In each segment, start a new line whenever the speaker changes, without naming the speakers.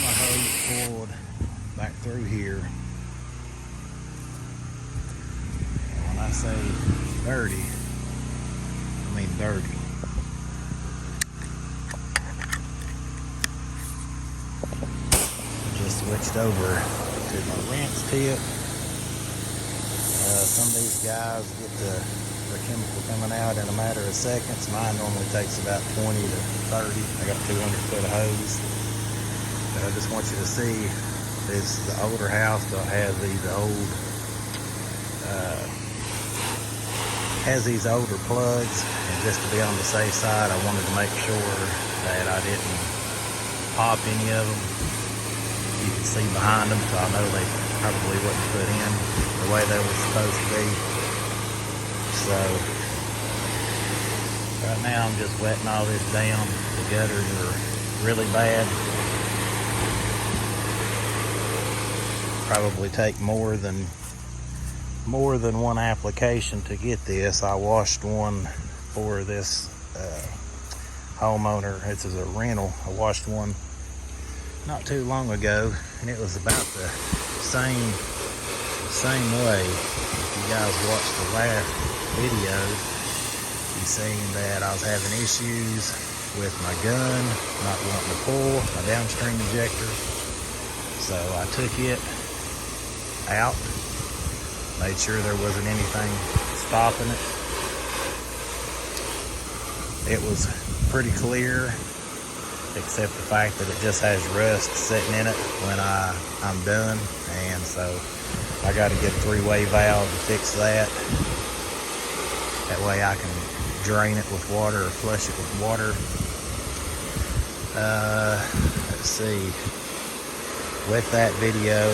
my hose pulled back through here. And when I say dirty, I mean dirty. Just switched over to my rinse tip. Some of these guys get the chemical coming out in a matter of seconds. Mine normally takes about 20 to 30. I got 200 foot of hose. But I just want you to see this, the older house that has these old, has these older plugs. And just to be on the safe side, I wanted to make sure that I didn't pop any of them. You can see behind them, so I know they probably wasn't put in the way they were supposed to be. So right now I'm just wetting all this down. The gutters are really bad. Probably take more than one application to get this. I washed one for this homeowner. This is a rental. I washed one not too long ago, and it was about the same way. If you guys watched the last video, you seen that I was having issues with my gun, not wanting to pull my downstream injector. So I took it out, made sure there wasn't anything stopping it. It was pretty clear, except the fact that it just has rust sitting in it when I'm done. And so I got to get a 3-way valve to fix that. That way I can drain it with water or flush it with water. Let's see. With that video,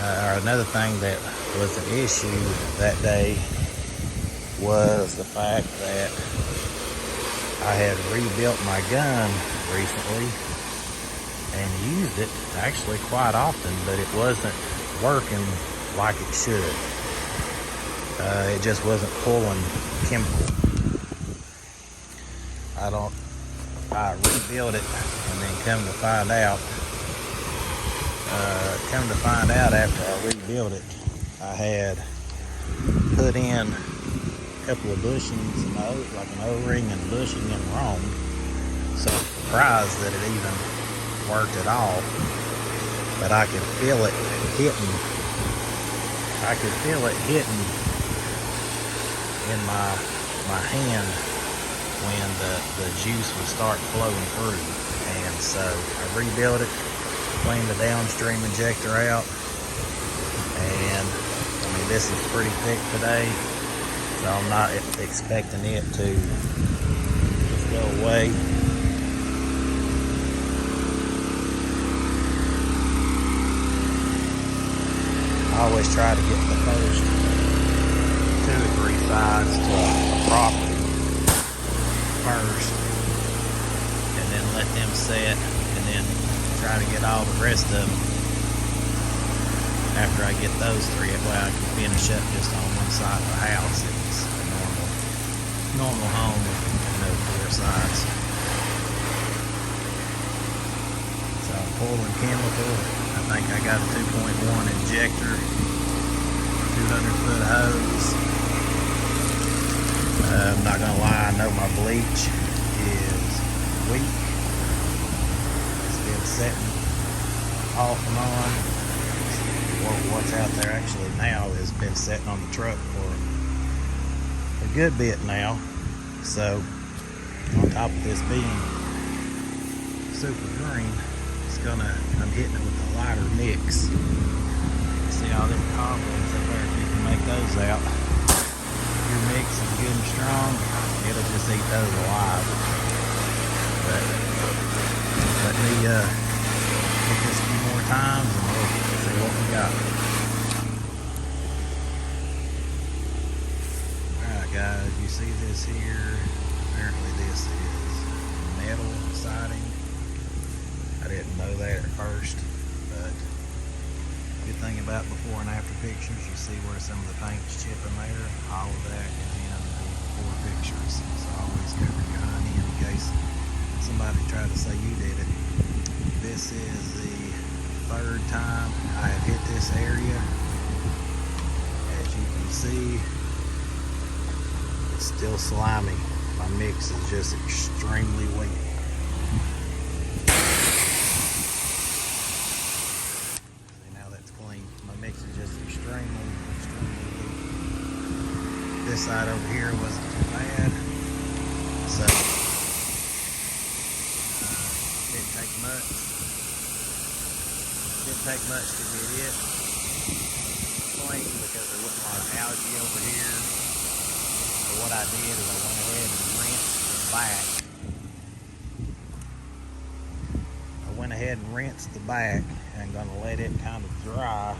or another thing that was an issue that day was the fact that I had rebuilt my gun recently and used it actually quite often, but it wasn't working like it should. It just wasn't pulling chemical. I rebuilt it, and then come to find out after I rebuilt it, I had put in a couple of bushings, like an O-ring and bushing in wrong. So I'm surprised that it even worked at all. But I could feel it hitting. In my hand when the juice would start flowing through. And so I rebuilt it, cleaned the downstream injector out, and I mean, this is pretty thick today, so I'm not expecting it to just go away. I always try to get the first 2 or 3 sides to a property first, and then let them set, and then try to get all the rest of them after I get those 3. That way I can finish up just on one side of the house. It's a normal home with 4 sides. So I'm pulling chemical. I think I got a 2.1 injector, 200 foot hose. I'm not gonna lie, I know my bleach is weak. It's been setting off and on. What's out there actually now has been setting on the truck for a good bit now. So on top of this being super green, I'm hitting it with a lighter mix. See all them cobwebs up there, if you can make those out. Your mix is good and strong, it'll just eat those alive. But let me hit this a few more times and we'll see what we got. Alright guys, you see this here? Apparently this is metal siding. I didn't know that at first, but good thing about before and after pictures, you see where some of the paint's chipping there. All of that is in the before pictures. So always cover your honey in case somebody tried to say you did it. This is the third time I have hit this area. As you can see, it's still slimy. My mix is just extremely weak. See, now that's clean. My mix is just extremely weak. This side over here wasn't too bad. So didn't take much to get it clean because there wasn't a lot of algae over here. So what I did is I went ahead and rinsed the back. I went ahead and rinsed the back and I'm going to let it kind of dry.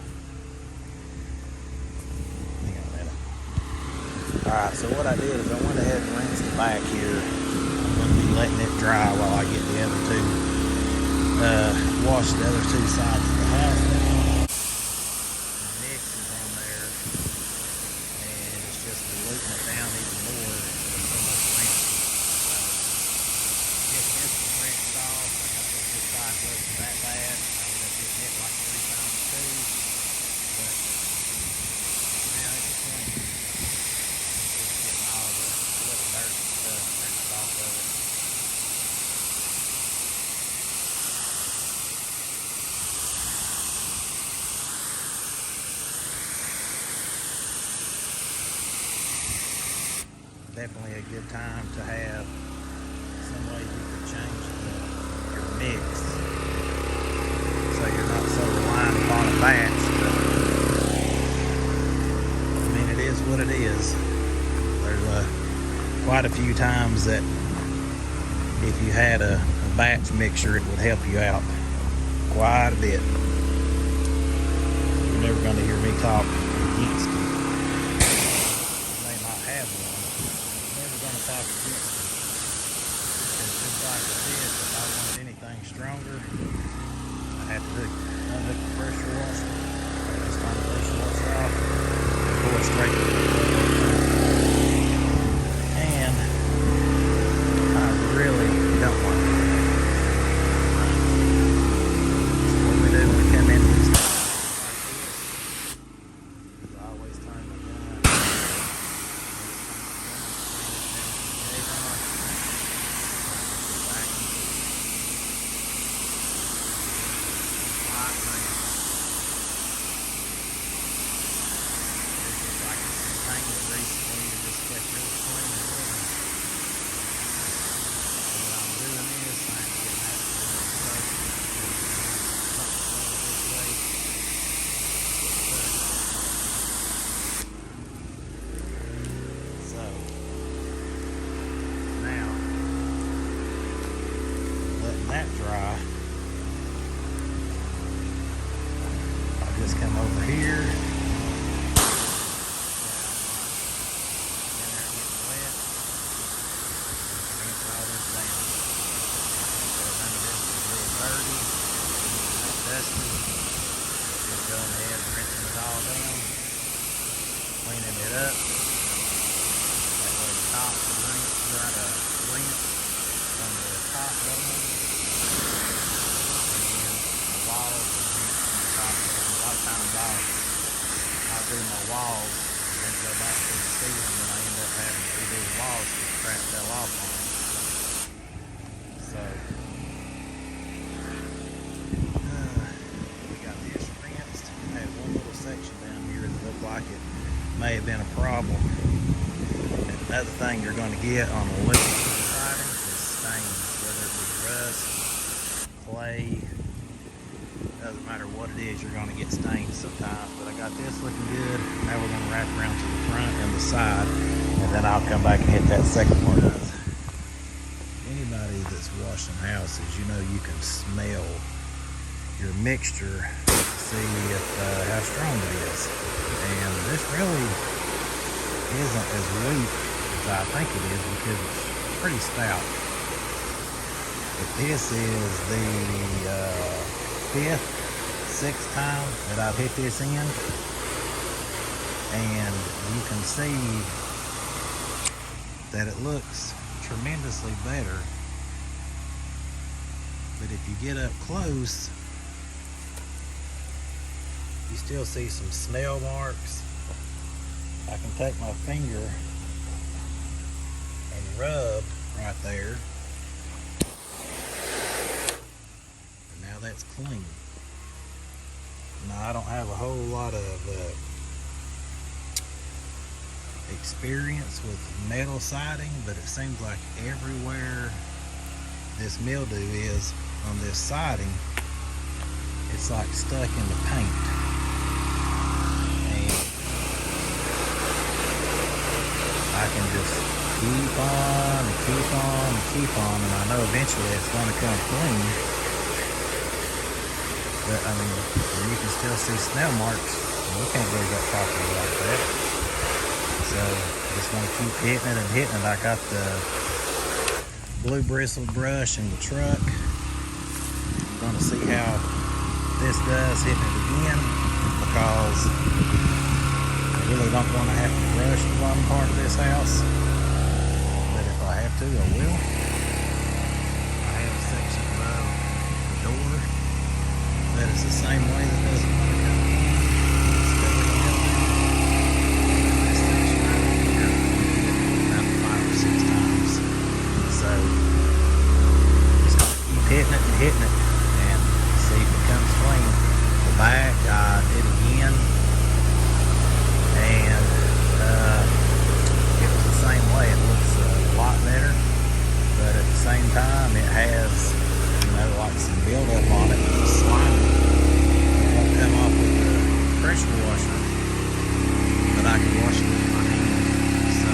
Alright, so what I did is I went ahead and rinsed the back here. I'm going to be letting it dry while I get the other two, wash the other two sides of the house down. The mix is on there, and it's just diluting it down even more with so much rinsing. Get this one rinsed off. I got this side wasn't that bad. I ended up getting it like 3 times too, but now it's clean. Definitely a good time to have some way you can change your mix so you're not so reliant upon a batch. But, I mean, it is what it is. There's quite a few times that if you had a batch mixer, it would help you out quite a bit. You're never going to hear me talk against it. Talk against it. Because just like with this, if I wanted anything stronger, I had to unhook the pressure washer, just turn the pressure washer off, and pull it straight to the and I really don't want it. So what we do when we come into these like this, is I always turn the gun. That dry, I'll just come over here, rinse all this down. None of this is really dirty, not dusty. Just going ahead and rinsing it all down, cleaning it up. That way the top is rinse from the top bottom. I'll do my walls and then go back to the ceiling, and I end up having to redo the walls because the crap fell off on them. So we got this rinsed. I had one little section down here that looked like it may have been a problem. And another thing you're going to get on aluminum siding is stains, whether it be rust, clay. Doesn't matter what it is, you're going to get stains sometimes. But I got this looking good. Now we're going to wrap around to the front and the side, and then I'll come back and hit that second part. Anybody that's washing houses, you know you can smell your mixture to see if how strong it is. And this really isn't as weak as I think it is because it's pretty stout. But this is the 5th, 6th time that I've hit this in, and you can see that it looks tremendously better but if you get up close, you still see some snail marks. I can take my finger and rub right there. And now that's clean. Now I don't have a whole lot of experience with metal siding, but it seems like everywhere this mildew is on this siding, it's like stuck in the paint. And I can just keep on and keep on and keep on, and I know eventually it's going to come clean. But I mean, you can still see snail marks. We can't really go properly like that. So just want to keep hitting it and hitting it. I got the blue bristle brush in the truck. I'm going to see how this does hitting it again, because I really don't want to have to brush the bottom part of this house. But if I have to, I will. I have a section above the door that is the same way that doesn't want to come in. Hitting it and hitting it and see if it comes clean. The back I did again, and it was the same way. It looks a lot better, but at the same time it has, you know, like some buildup on it. It's slimy. It won't come off with the pressure washer, but I can wash it with my hand. So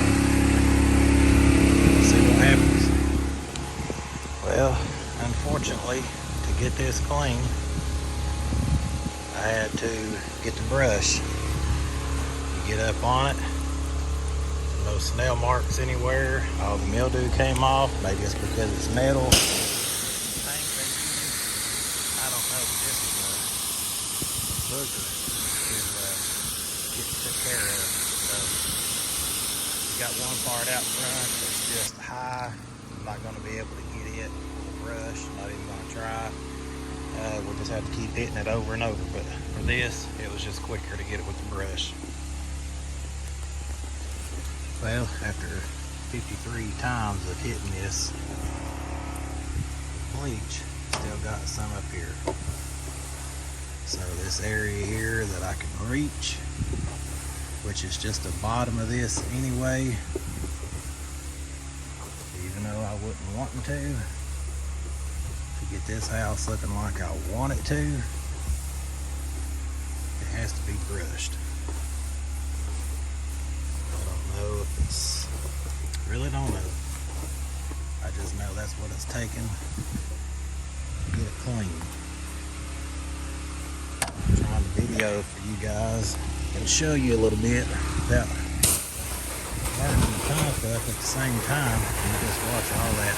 we'll see what happens. Well, unfortunately, to get this clean, I had to get the brush. You get up on it, no snail marks anywhere. All the mildew came off. Maybe it's because it's metal. I don't know, but this is a booger to get took care of. So you got one part out front that's just high. I'm not going to be able to get it. Brush, not even gonna try. We'll just have to keep hitting it over and over, but for this it was just quicker to get it with the brush. Well, after 53 times of hitting this bleach, still got some up here. So this area here that I can reach, which is just the bottom of this anyway, even though I wouldn't want to get this house looking like I want it to, it has to be brushed. I don't know if it's, really don't know. I just know that's what it's taken to get it clean. I'm trying to video for you guys and show you a little bit about burning the pump up at the same time. You just watch all that.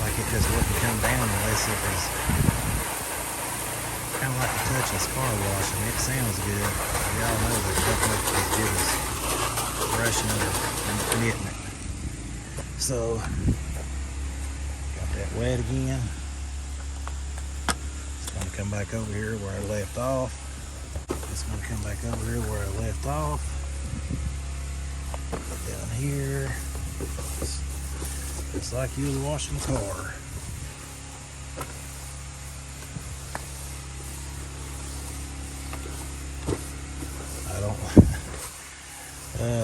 Like it just wouldn't come down unless it was kind of like a touch of spar washing. It sounds good. Y'all know that it doesn't look as good as brushing it and knitting it. So, got that wet again. It's going to come back over here where I left off. It's going to come back over here where I left off. Down here. It's like you was washing the car. I don't.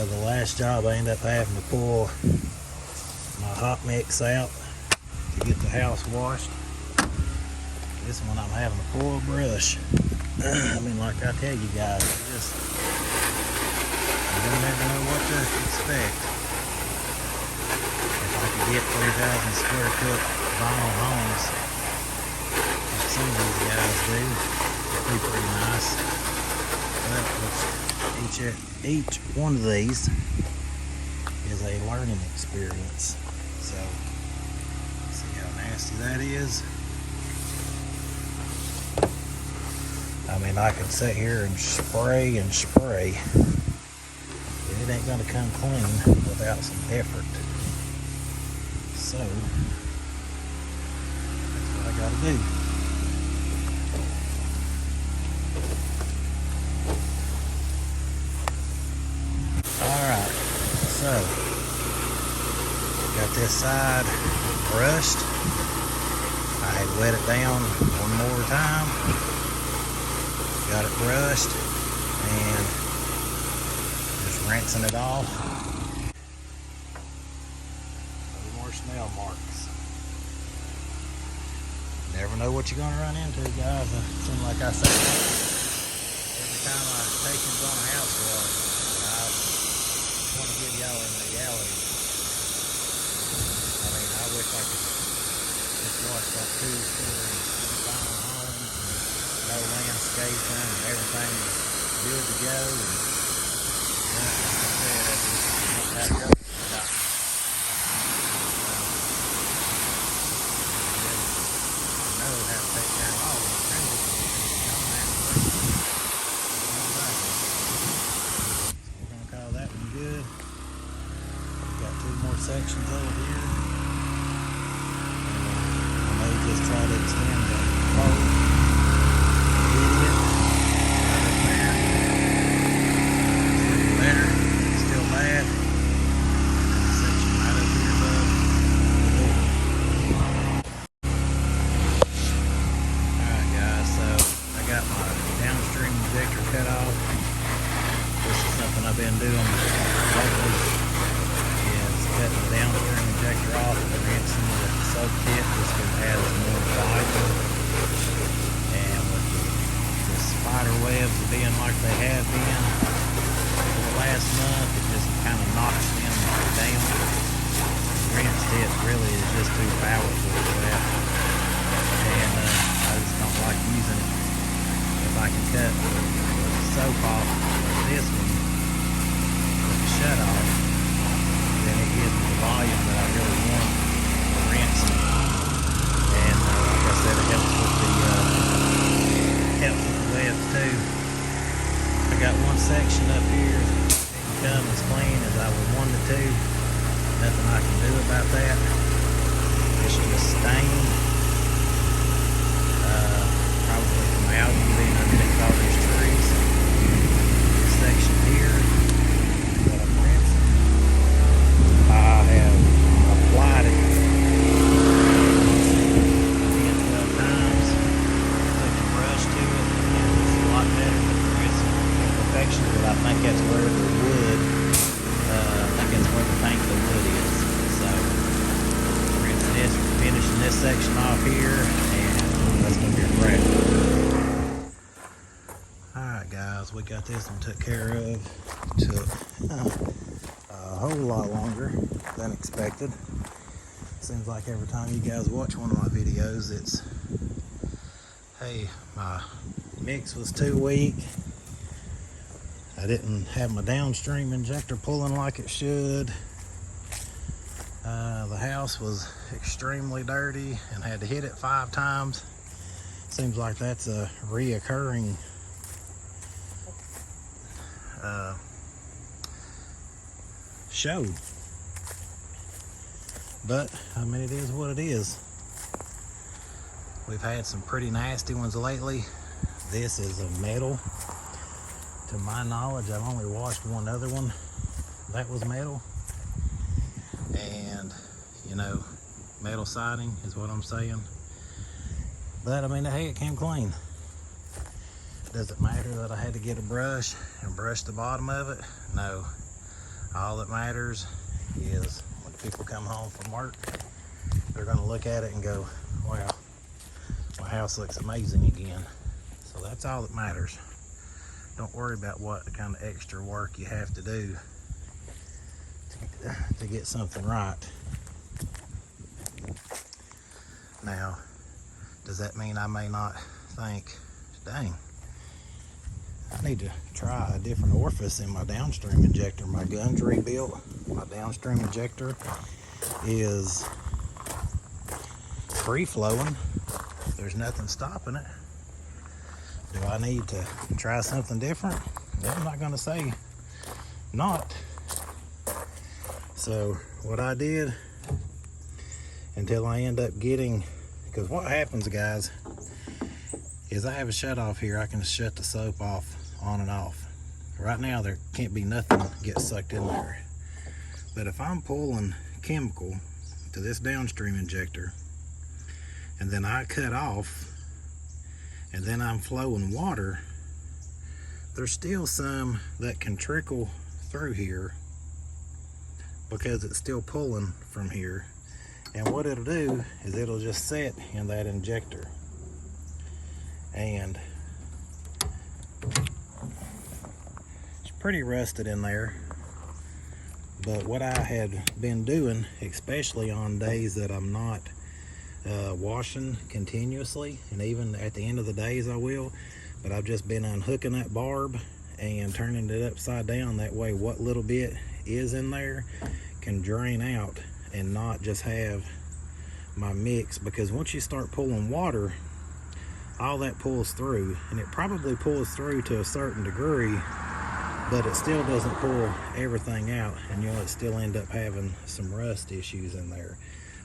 The last job I ended up having to pull my hot mix out to get the house washed. This one I'm having to pull a brush. I mean, like I tell you guys, you don't never know what to expect. Get 3,000 square foot vinyl homes like some of these guys do, it'd be pretty nice. But each one of these is a learning experience. So, see how nasty that is. I mean, I can sit here and spray and spray, but it ain't gonna come clean without some effort. So, gotta do. Alright, so got this side brushed. I had wet it down one more time. Got it brushed and just rinsing it off. No more snail marks. Never know what you're gonna run into, guys. It seems like I say every time I take him on a house wash, I want to give y'all in reality. I mean, I wish I could just wash like 2-story fine homes, no landscaping, and everything is good to go. And like I said, that's just not how it goes. Sections over here. I may just try to extend the fold. Idiot. Right up there. It's looking better. Still bad. Section right up here above the door. Alright guys, so I got my downstream injector cut off. This is something I've been doing lately. Cutting the downstream injector off and rinsing with the soap tip just to add some more volume. And with the spider webs being like they have been for the last month, it just kind of knocks them down. The rinse tip really is just too powerful for that. And I just don't like using it. If I can cut the soap off of this one with the shut off, then it gives me the volume that I really want for rinsing. And like I said, it helps with the webs too. I got one section up here that didn't come as clean as I would want it to. Nothing I can do about that. It's just stained. Probably from algae being underneath all these trees. This section here that I'm rinsing, I have applied it 10-12 times, took a brush to it, and it's a lot better than the rest of the imperfections, but I think that's where the wood, I think that's where the paint of the wood is. So, rinsing this, finishing this section off here, and that's going to be a wrap. Alright guys, we got this one took care of. Took a whole lot longer than expected. Seems like every time you guys watch one of my videos, it's, hey, my mix was too weak. I didn't have my downstream injector pulling like it should. The house was extremely dirty and had to hit it 5 times. Seems like that's a reoccurring show. But I mean, it is what it is. We've had some pretty nasty ones lately. This is a metal. To my knowledge, I've only washed one other one that was metal. And you know, metal siding is what I'm saying. But I mean, hey, it came clean. Does it matter that I had to get a brush and brush the bottom of it? No. All that matters is when people come home from work, they're going to look at it and go, wow, my house looks amazing again. So that's all that matters. Don't worry about what kind of extra work you have to do to get something right. Now, does that mean I may not think, dang, I need to try a different orifice in my downstream injector? My gun's rebuilt. My downstream injector is free flowing. There's nothing stopping it. Do I need to try something different? Yeah, I'm not going to say not. So what I did, until I end up getting Because what happens, guys, is I have a shut off here. I can shut the soap off on and off. Right now there can't be nothing get sucked in there. But if I'm pulling chemical to this downstream injector, and then I cut off, and then I'm flowing water, there's still some that can trickle through here because it's still pulling from here. And what it'll do is it'll just set in that injector. And it's pretty rusted in there. But what I had been doing, especially on days that I'm not washing continuously, and even at the end of the days I will, but I've just been unhooking that barb and turning it upside down. That way what little bit is in there can drain out and not just have my mix. Because once you start pulling water, all that pulls through, and it probably pulls through to a certain degree, but it still doesn't pull everything out, and you'll still end up having some rust issues in there.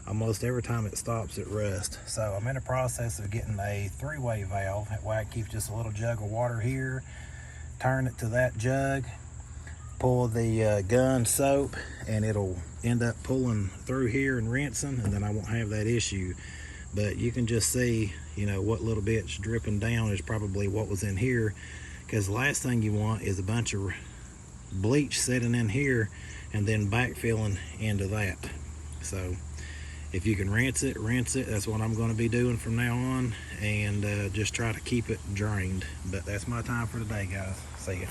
Almost every time it stops, it rusts. So I'm in the process of getting a 3-way valve. That way I keep just a little jug of water here, turn it to that jug, pull the gun soap, and it'll end up pulling through here and rinsing, and then I won't have that issue. But you can just see, you know, what little bit's dripping down is probably what was in here, because the last thing you want is a bunch of bleach sitting in here and then backfilling into that. So if you can rinse it, rinse it. That's what I'm going to be doing from now on, and just try to keep it drained. But that's my time for today, guys. See ya.